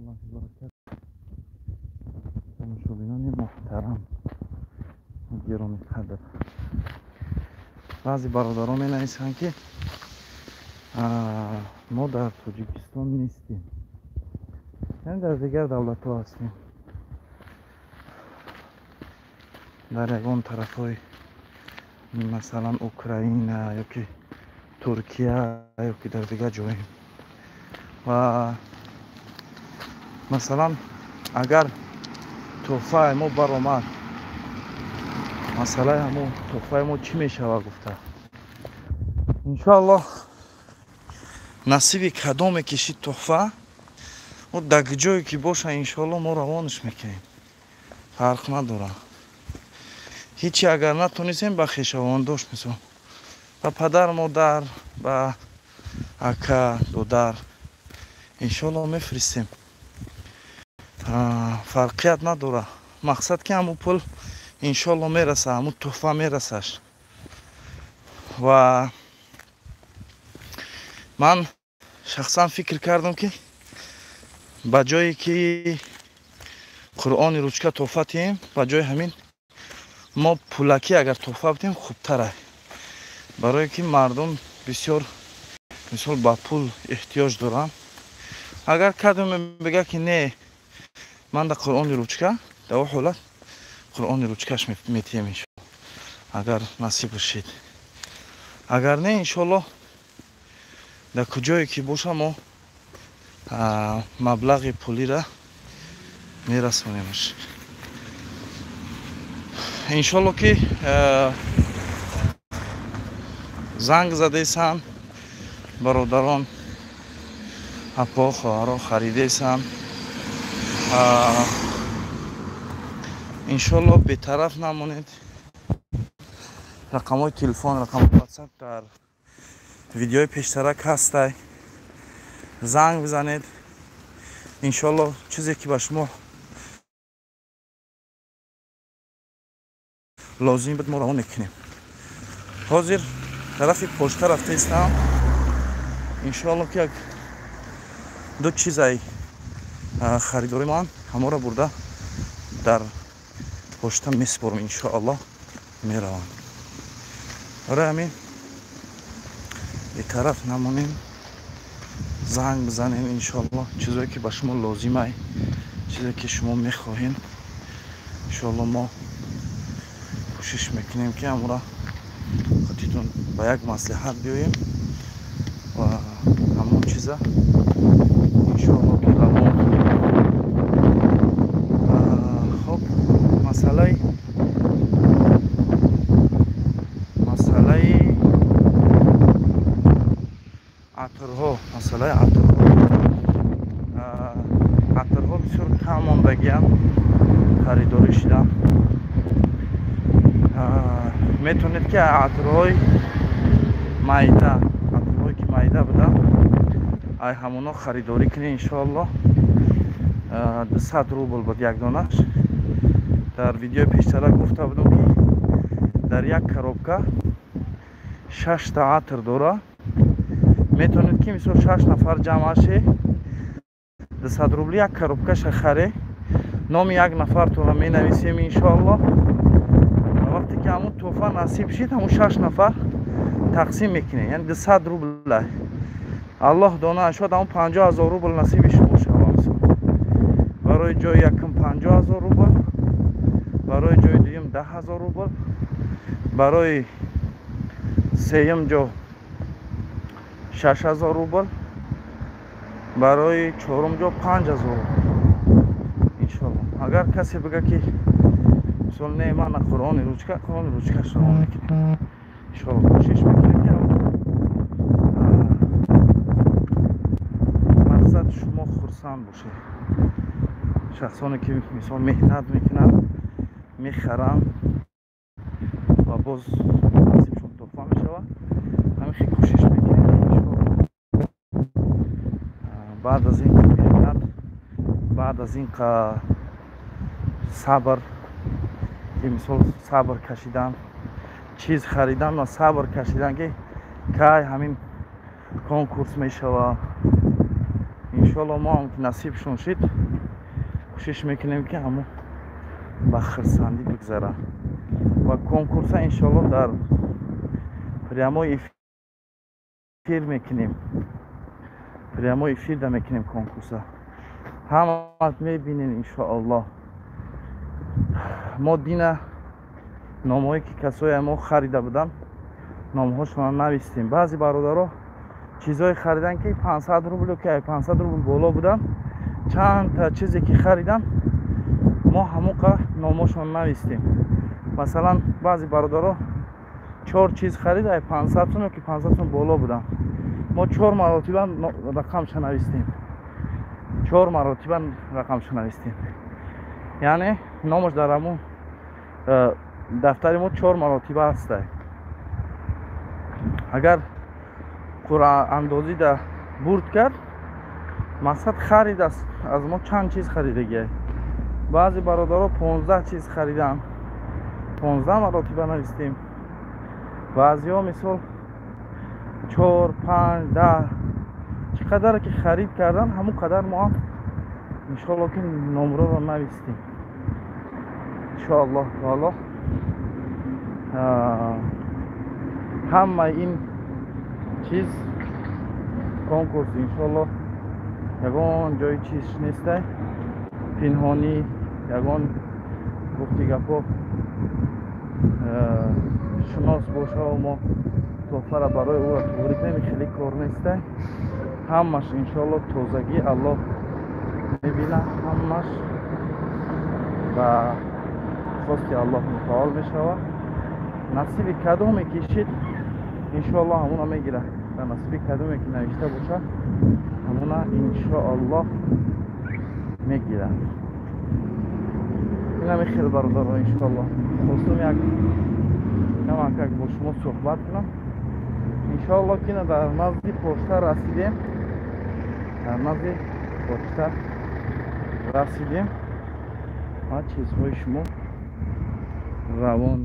الله وبركاته. مشاهدینان محترم گرامی قدر، بعضی برادران می نویسند که ما در تاجیکستان نیستیم، یعنی در دیگر دولت ها هستیم، در یگان طرف های مثلا اوکراین یا که ترکیه یا که در دیگر جاییم. و مثلا اگر توفه ما برآمد، مسئله همون توفه ما چی میشود گفته انشاءالله نصیب کدام کشید توفه و در جایی که باشه انشاءالله ما روانش میکنیم، فرق نداره. هیچی اگر نتونستیم به خویشاوند داشت میسون به پدر مادر به اکا دودر انشاءالله میفرستیم، فرقیت نداره. مقصد که همون پول انشاءالله میرسه، همون تحفه میرسش. و من شخصا فکر کردم که با جایی که قرآن روچکه تحفه تیم، با جای همین ما پولکی اگر تحفه بتیم خوبتره، برای که مردم بسیار مثال با پول احتیاج دارن. اگر کدوم بگه که نه من در قرآن روچکه، در اون حالت قرآن روچکش میتیم انشاءالله اگر نصیب شد. اگر نه انشاءالله در کجایی که باشه ما مبلغ پولی را میرسونیمش انشاءالله. که زنگ زده سن برادران اپا خواهرها خریده سن، انشاءالله بی‌طرف نمونید. رقم های تلفن، رقم واتساپ در ویدیوی پیشترک هسته، زنگ بزنید. انشاءالله چیزی که به شما لازم بود ما روان میکنیم. حاضر طرف پشت رفته استم انشاءالله که دو چیزای خریداری من همه را برده در پشت میسپرم انشاءالله میروم. برای همین به طرف نمونیم، زنگ بزنیم انشاءالله چیزایی که به شما لازمه، چیزایی که شما میخواهین انشاءالله ما کوشش میکنیم که امورا خودتون به یک مصلحت بیاییم و همون چیزا انشاءالله که روان. خب مسئله عطرها، عطرها بسیار کم ماندگی هم خریداری شدم. میتونید که عطرهای مایده، عطرهایی که مایده بدم ای همونا خریداری کنید انشاءالله. 200 روبل بود یک دانش. در ویدیو پیشتر گفته بودم که در یک коробка 6 تا عطر داره. میتونید که مثلا 6 نفر جمع شه 200 روبل یک коробка خری، نام یک نفر تو می نویسیم انشاءالله. وقتی که همون توفه نصیب شد همون 6 نفر تقسیم میکنه، یعنی 200 روبل. الله دانه شد همون 50,000 روبل نصیب شما شد. برای جای یکم 50,000 روبل، برای جای دویم 10,000 روبل، برای سیم جا 6,000 روبل، برای چهارم جا 5,000 روبل انشاءالله. اگر کسی بگه که مثلا نه من قرآن روچکش رو میکنیم انشاءالله کوشش میکنیم که مقصد شما خرسند باشه. شخصانی که مثلا مهنت میکنن میخرن و باز نصیبشون توفه میشود، همیشه کوشش میکنیم بعد از این مهنت، بعد از این صبر که مثال صبر کشیدن، چیز خریدن و صبر کشیدن که همین کنکورس میشود иншоалло мо ҳам ки насибшон шид кӯшиш мекунем ки ҳамо ба хирсандӣ бигзара ва конкурса иншоалло дар прямой эфир мекунем, прямой эфир да мекунем конкурса. ҳамат мебинем иншоалло. мо дина номҳое ки касое мо харида буданд номҳошонро навистем. баъзи бародаро чизҳое хариданд ки 500 рубл ки 500 рубл боло буданд, чандта чизе ки харидан мо ҳамуқа номҳошонро навистем. масалан баъзи бародаро 4 чиз харида 500 сум ки 500 сум боло буданд, мо 4 маротиба рақамша навистем, 4 маротиба рақамша навистем. яъне номаш дар ҳамун дафтари мо 4 маротиба аста. агар қуръаандозӣ да бурд кард, мақсад харид аст, аз мо чанд чиз харидагӣ. баъзи бародаро 15 чиз хариданд, 15 маротиба навистем. баъзиҳо мисол 4, 5, 10 чӣ қадар ки харид карданд, ҳамон қадар мо ҳам иншоалло ки номроро навистем. иншоаллоҳ таоло ҳамаи ин чиз конкурс иншоалло ягон ҷои чиз нестай, пинҳонӣ ягон гуфти гапо шунос бошаву мо тоҳфара барои ӯро таврид намехелӣ кор нестай. ҳамаш иншоалло тозагӣ аллоҳ мебинад, ҳамаш ба хости аллоҳ мутаол мешавад. насиби кадоме кишид иншоалло ҳамуна мегирад. дар насиби кадоме ки навишта бошад ҳамуна иншоаллоҳ мегирад. инаме хел бародаро иншоалло хостум як камакак бо шумо суҳбат кунам. иншоалло ки дар назди почта расидем, дар назди почта расидем ва чизҳои шумо равон